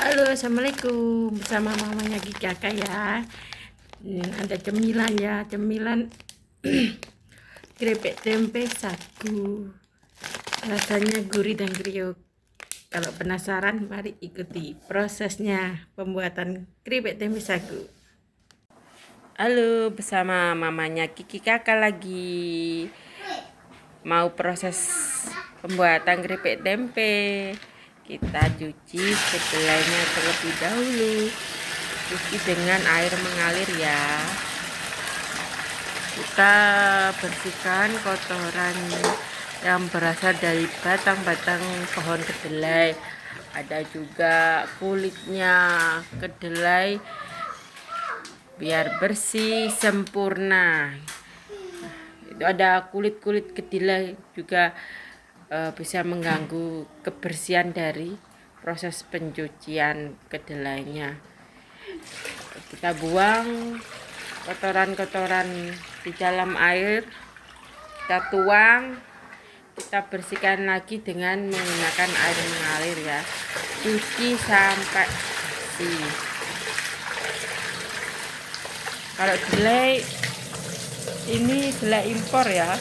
Halo, assalamualaikum. Bersama mamanya Kakak ya. Ada cemilan ya, cemilan keripik tempe sagu. Rasanya gurih dan kriuk. Kalau penasaran, mari ikuti prosesnya pembuatan keripik tempe sagu. Halo, bersama mamanya Kiki Kakak lagi mau proses pembuatan keripik tempe. Kita cuci kedelainya terlebih dahulu. Cuci dengan air mengalir ya. Kita bersihkan kotoran yang berasal dari batang-batang pohon kedelai. Ada juga kulitnya kedelai biar bersih sempurna. Itu ada kulit-kulit kedelai juga bisa mengganggu kebersihan dari proses pencucian kedelainya. Kita buang kotoran-kotoran di dalam air, kita tuang, kita bersihkan lagi dengan menggunakan air mengalir ya. Cuci sampai bersih. Kalau kedelai ini kedelai impor ya,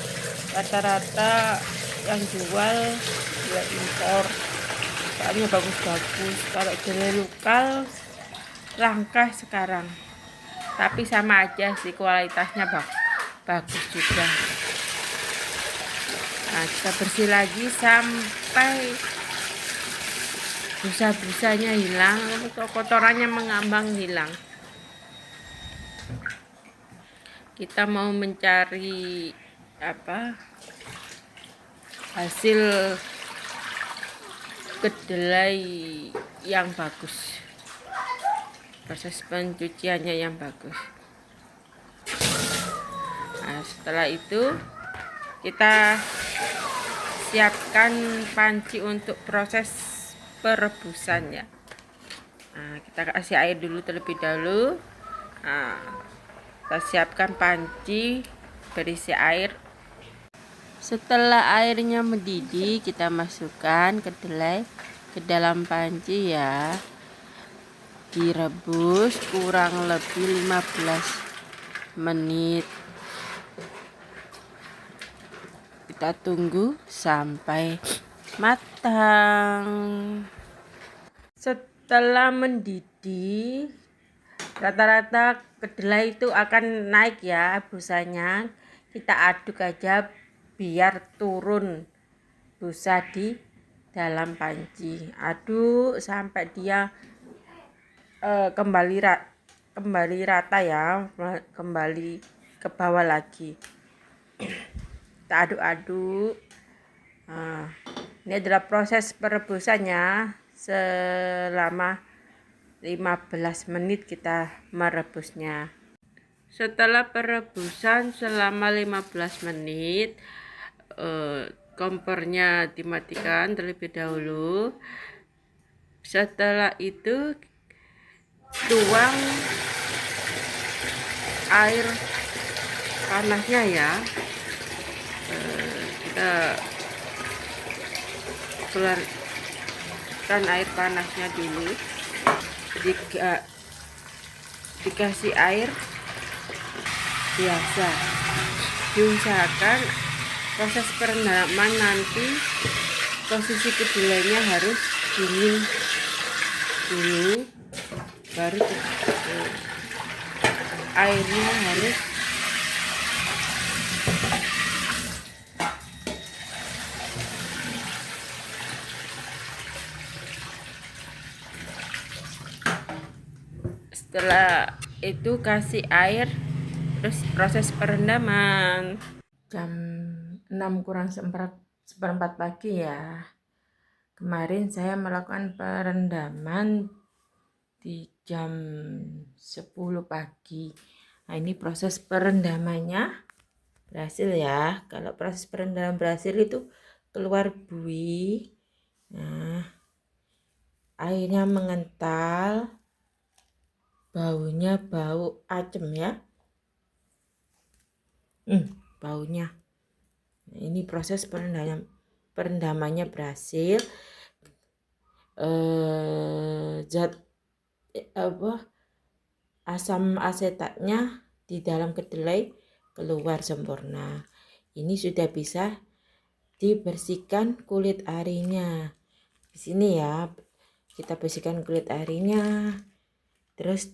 rata-rata yang jual kedelai impor, soalnya bagus-bagus. Kalau kedelai lokal langka sekarang, tapi sama aja sih, kualitasnya bagus juga. Nah, kita bersih lagi sampai busa-busanya hilang, kotorannya mengambang hilang. Kita mau mencari hasil kedelai yang bagus, proses pencuciannya yang bagus. Nah, setelah itu kita siapkan panci untuk proses perebusannya. Nah, kita kasih air dulu terlebih dahulu. Nah, kita siapkan panci berisi air. Setelah airnya mendidih, kita masukkan kedelai ke dalam panci ya. Direbus kurang lebih 15 menit. Kita tunggu sampai matang. Setelah mendidih, rata-rata kedelai itu akan naik ya busanya. Kita aduk aja biar turun busa di dalam panci. Aduk sampai dia kembali rata ya, kembali ke bawah lagi. Kita aduk-aduk. Nah, ini adalah proses perebusannya. Selama 15 menit kita merebusnya. Setelah perebusan selama 15 menit, kompornya dimatikan terlebih dahulu. Setelah itu tuang air panasnya ya. Kita keluarkan air panasnya dulu. Dikasih air biasa. Diusahakan proses perendaman nanti posisi kedelainya harus dingin dulu, baru airnya harus setelah itu kasih air, terus proses perendaman. Jam 6 kurang seperempat pagi ya. Kemarin saya melakukan perendaman di jam 10 pagi. Nah, ini proses perendamannya berhasil ya. Kalau proses perendaman berhasil itu keluar buih. Nah, airnya mengental, baunya bau asem ya. Baunya. Nah, ini proses perendamannya berhasil. zat asam asetatnya di dalam kedelai keluar sempurna. Ini sudah bisa dibersihkan kulit arinya. Di sini ya, kita bersihkan kulit arinya. Terus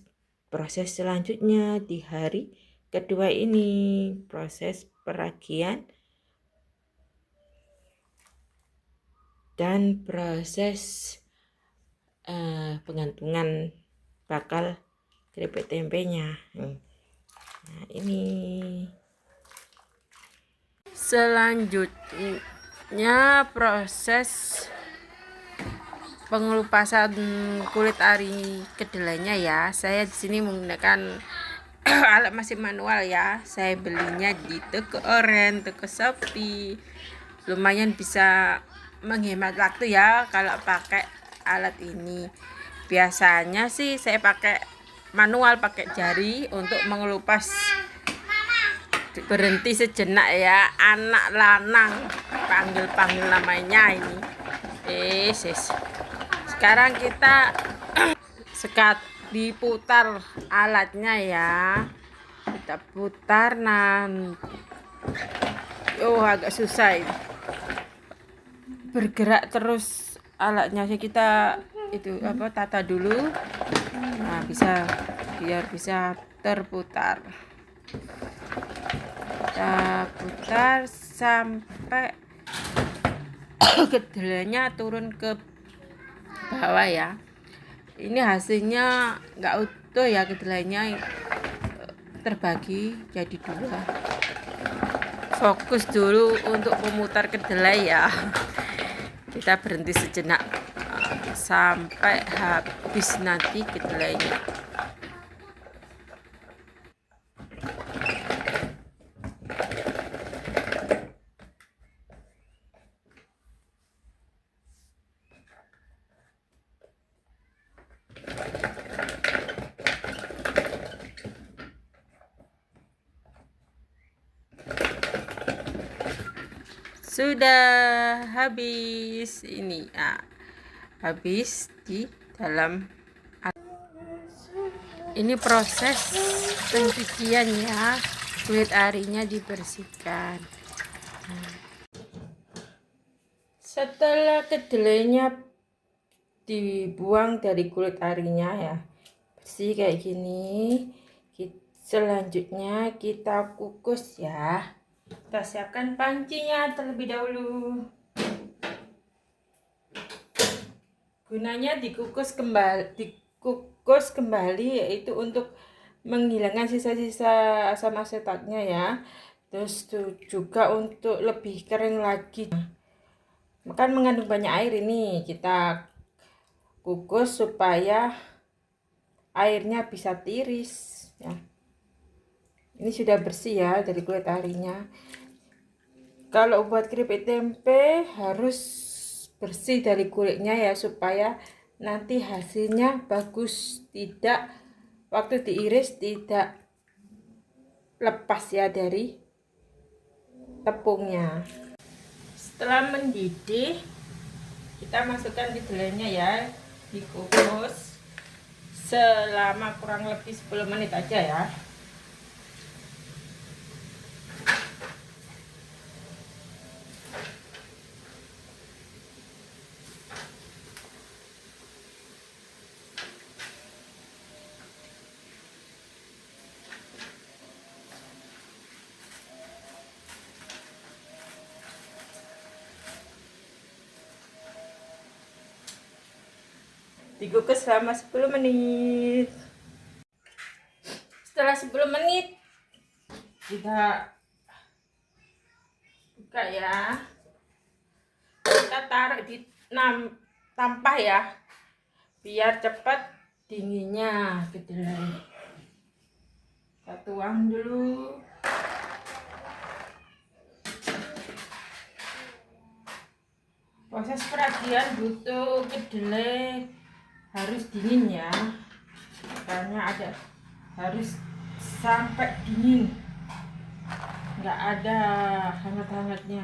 proses selanjutnya di hari kedua ini, proses peragian dan proses penggantungan bakal keripik tempenya. Nah, ini selanjutnya proses pengelupasan kulit ari kedelainya ya. Saya di sini menggunakan alat masih manual ya. Saya belinya di toko oren, toko Shopee. Lumayan bisa menghemat waktu ya kalau pakai alat ini. Biasanya sih saya pakai manual, pakai jari untuk mengelupas. Berhenti sejenak ya, anak lanang panggil namanya ini. Sekarang kita sekat diputar alatnya ya, kita putar. Agak susah ini. Bergerak terus alatnya, kita itu tata dulu. Nah, biar bisa terputar. Kita putar sampai kedelainya turun ke bawah ya. Ini hasilnya nggak utuh ya, kedelainya terbagi jadi 2. Fokus dulu untuk memutar kedelai ya. Kita berhenti sejenak sampai habis nanti kedelainya. Sudah habis ini, habis di dalam. Ini proses pencucian ya, kulit arinya dibersihkan. Setelah kedelainya dibuang dari kulit arinya ya, bersih kayak gini, selanjutnya kita kukus ya. Kita siapkan pancinya terlebih dahulu. Gunanya dikukus kembali yaitu untuk menghilangkan sisa-sisa asam asetatnya ya. Terus juga untuk lebih kering lagi. Kan mengandung banyak air, ini kita kukus supaya airnya bisa tiris ya. Ini sudah bersih ya dari kulit arinya. Kalau buat keripik tempe harus bersih dari kulitnya ya, supaya nanti hasilnya bagus, tidak waktu diiris tidak lepas ya dari tepungnya. Setelah mendidih, kita masukkan kedelainya ya, dikukus selama kurang lebih 10 menit aja ya. Dikukus selama 10 menit. Setelah 10 menit kita buka ya. Kita taruh di tampah ya, biar cepat dinginnya kedelai. Kita tuang dulu. Proses peragian butuh kedelai harus dingin ya, makanya harus sampai dingin, nggak ada hangat-hangatnya.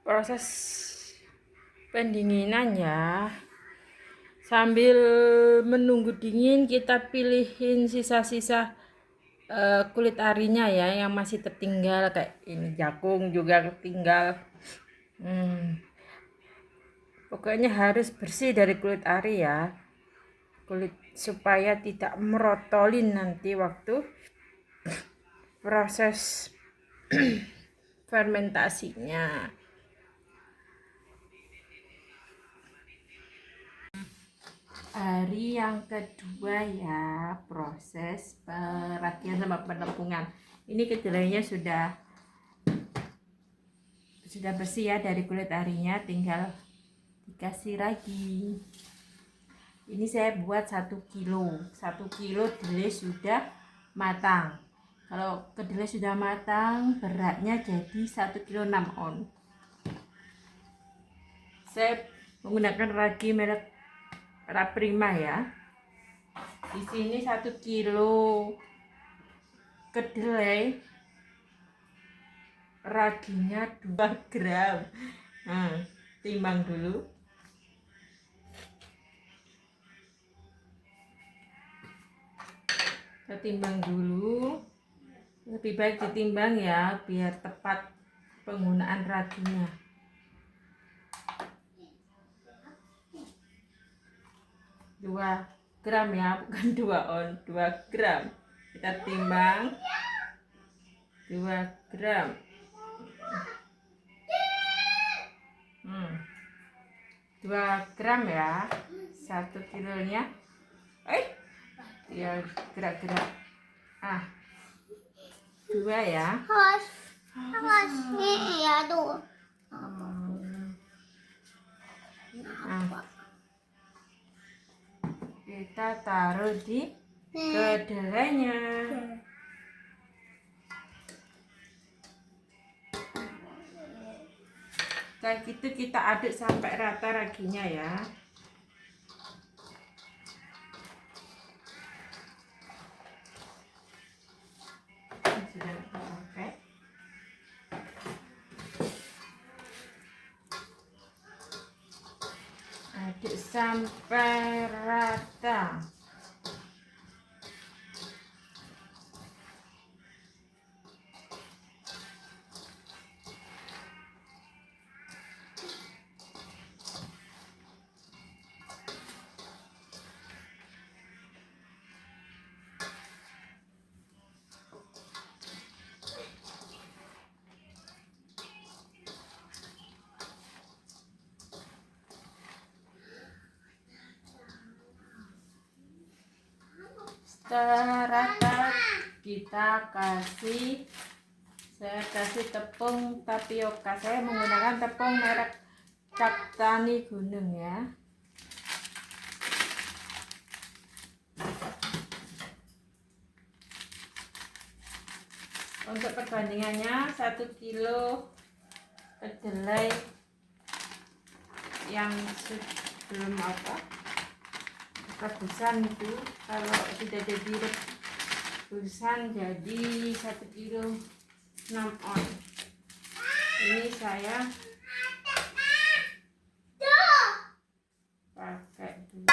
proses pendinginan ya. Sambil menunggu dingin kita pilihin sisa-sisa kulit arinya ya yang masih tertinggal, kayak ini jagung juga tertinggal. Pokoknya harus bersih dari kulit ari ya, kulit, supaya tidak merotolin nanti waktu proses fermentasinya. Hari yang kedua ya, proses perakian sama penepungan. Ini kedelainya sudah bersih ya dari kulit arinya, tinggal dikasih ragi. Ini saya buat 1 kilo. 1 kilo kedelai sudah matang. Kalau kedelai sudah matang, beratnya jadi 1 kilo 6 on. Saya menggunakan ragi merek Raprima ya. Di sini 1 kilo kedelai, raginya 2 gram. Timbang dulu. Kita timbang dulu. Lebih baik ditimbang ya, biar tepat penggunaan raginya. 2 gram ya, bukan 2 on, 2 gram. Kita timbang 2 gram. 2 gram ya, 1 kilonya. Ya gerak-gerak. 2 ya. Awas nih ya tuh. Kita taruh di kedelainya. Kayak gitu kita aduk sampai rata raginya ya. Sudah pakai. Aduk sampai rata. Setelah rata, saya kasih tepung tapioka. Saya menggunakan tepung merek Captani Gunung ya. Untuk perbandingannya 1 kilo kedelai yang sebelum rebusan itu, kalau sudah jadi rebusan jadi 1 kilo 6 on. Ini saya pakai 2.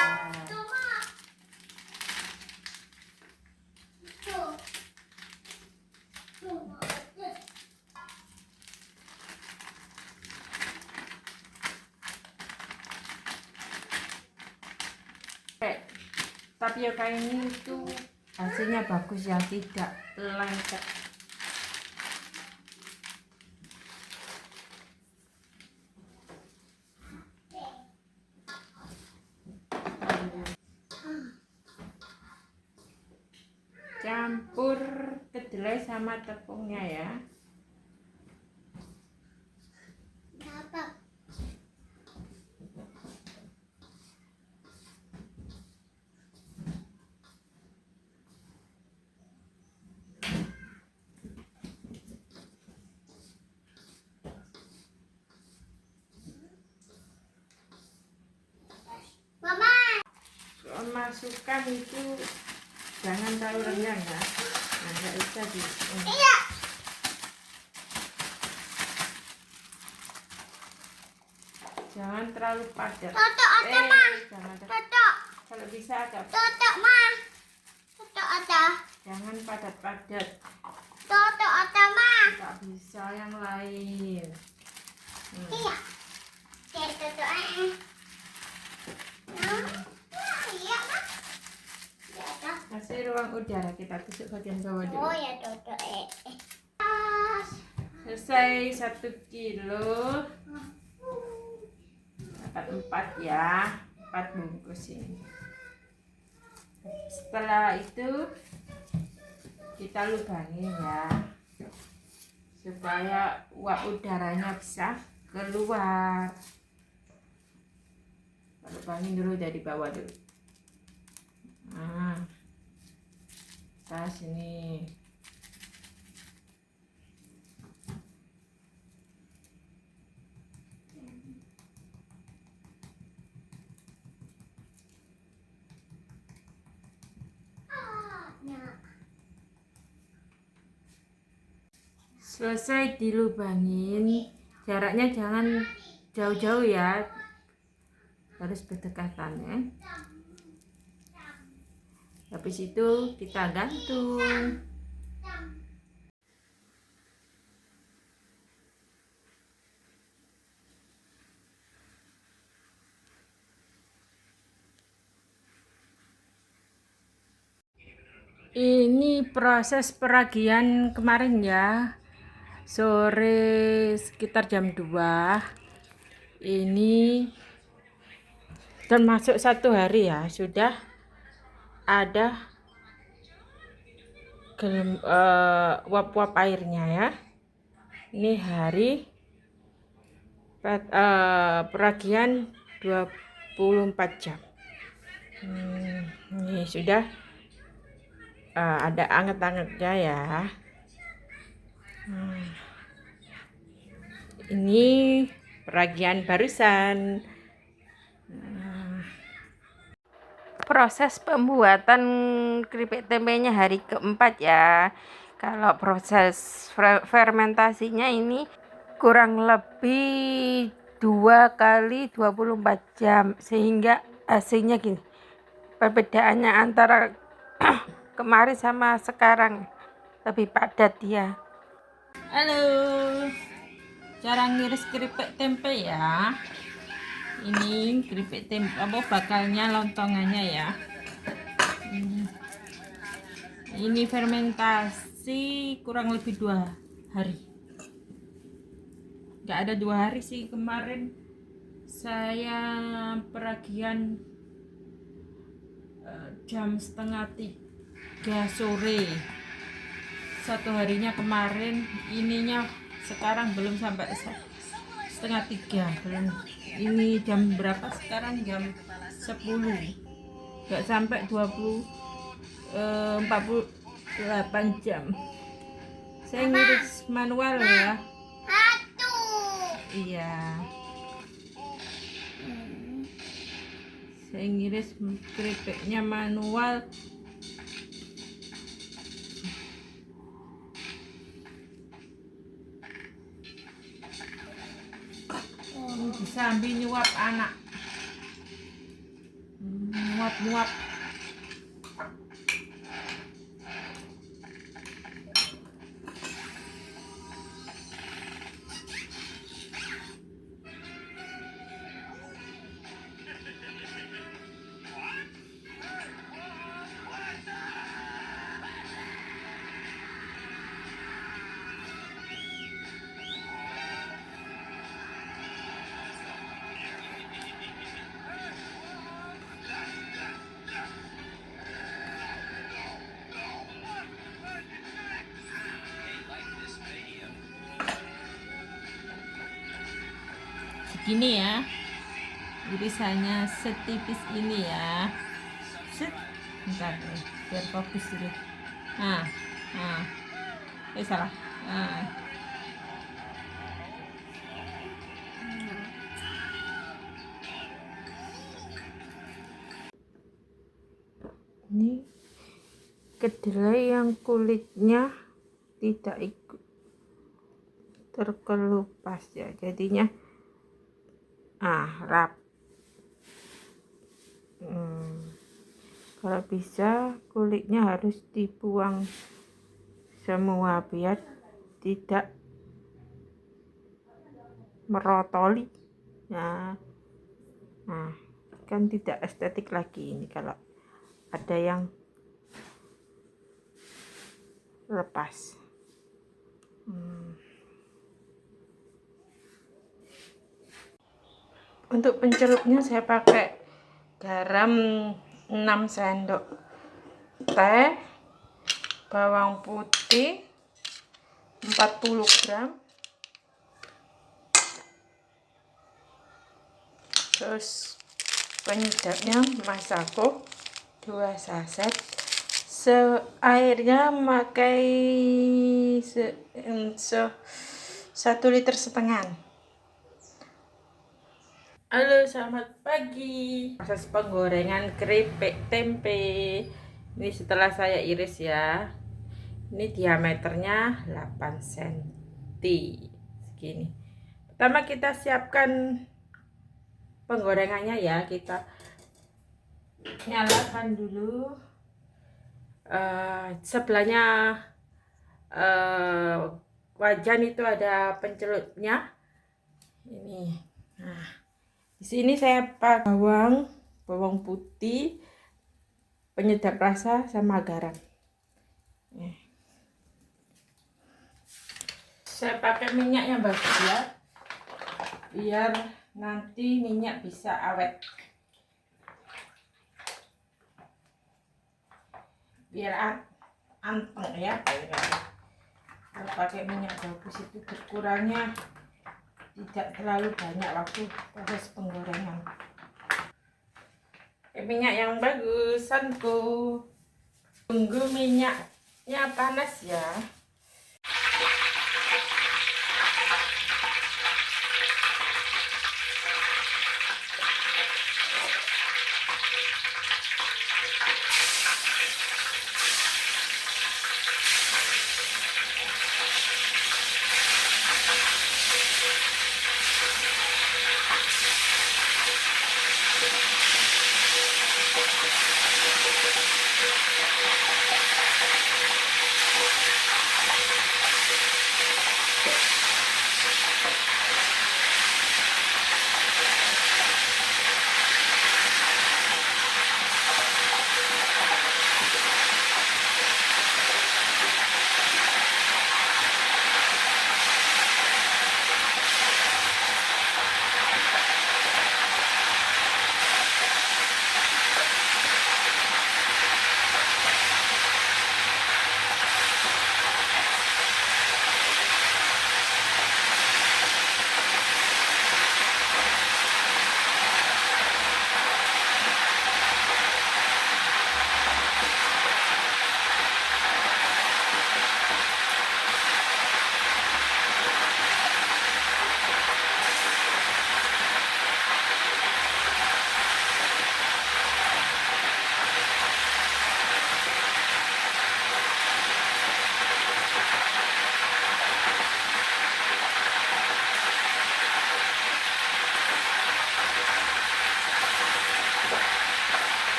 Tapioka ini itu hasilnya bagus ya, tidak lengket. Campur kedelai sama tepungnya ya. Masukkan itu jangan terlalu rendah ya. Nggak bisa Jangan terlalu padat. Toto ada mah. Jangan Toto. kalau bisa agak Toto mah. Toto ada. jangan padat-padat. Toto ada mah. Tak bisa yang lain. Iya. Toto iya mah. Ya dah. Kasih ruang udara, kita tusuk bagian bawah dulu. Oh ya Toto Selesai 1 kilo. Dapat 4 ya, 4 bungkus ini. Setelah itu kita lubangin ya, supaya uap udaranya bisa keluar. Lubangin dulu dari bawah dulu. Nah, tas sini. Selesai dilubangin, jaraknya jangan jauh-jauh ya, harus berdekatan ya. Habis itu kita gantung. Ini proses peragian kemarin ya, sore sekitar jam 2. Ini termasuk 1 hari ya, sudah ada uap-uap airnya ya. Ini hari peragian 24 jam. Ini sudah ada anget-angetnya ya. Ini peragian barusan. Proses pembuatan keripik tempenya hari keempat ya. Kalau proses fermentasinya ini kurang lebih 2 kali 24 jam, sehingga hasilnya gini. Perbedaannya antara kemarin sama sekarang lebih padat dia. Halo, cara ngiris keripik tempe ya. Ini keripik tempe bakalnya, lontongannya ya. Ini fermentasi kurang lebih 2 hari. Nggak ada 2 hari sih, kemarin saya peragian jam setengah 3 sore. 1 harinya kemarin, ininya sekarang belum sampai setengah 3 belum. Ini jam berapa sekarang? Jam 10. Nggak sampai 48 jam. Saya ngiris manual ya. Iya. Saya ngiris keripiknya manual. Sambil nyuap anak. Muap-muap. Gini ya, irisannya setipis ini ya. Set, bentar biar fokus dulu. Salah. Ini kedelai yang kulitnya tidak ikut terkelupas ya, jadinya rap. Kalau bisa kulitnya harus dibuang semua biar tidak merotoli. Nah, kan tidak estetik lagi ini kalau ada yang lepas. Untuk pencelupnya saya pakai garam 6 sendok teh, bawang putih 40 gram, terus penyedapnya Masako 2 saset, airnya pakai 1,5 liter. Halo, selamat pagi. Proses penggorengan keripik tempe. Ini setelah saya iris ya. Ini diameternya 8 cm. Segini. Pertama kita siapkan penggorengannya ya. Kita nyalakan dulu. Sebelahnya wajan itu ada pencelupnya. Ini. Nah, di sini saya pakai bawang putih, penyedap rasa sama garam. Saya pakai minyak yang bagus ya, biar nanti minyak bisa awet. Biar anteng ya. Kalau pakai minyak bagus itu berkurangnya tidak terlalu banyak waktu proses penggorengan. Minyak yang bagus, Sanko. Tunggu minyaknya panas ya.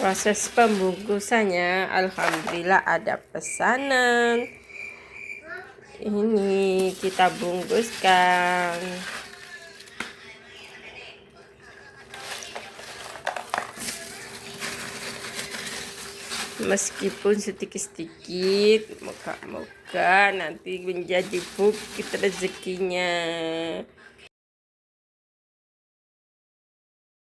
Proses pembungkusannya, alhamdulillah ada pesanan. Ini kita bungkuskan. Meskipun sedikit-sedikit, moga-moga nanti menjadi bukit rezekinya.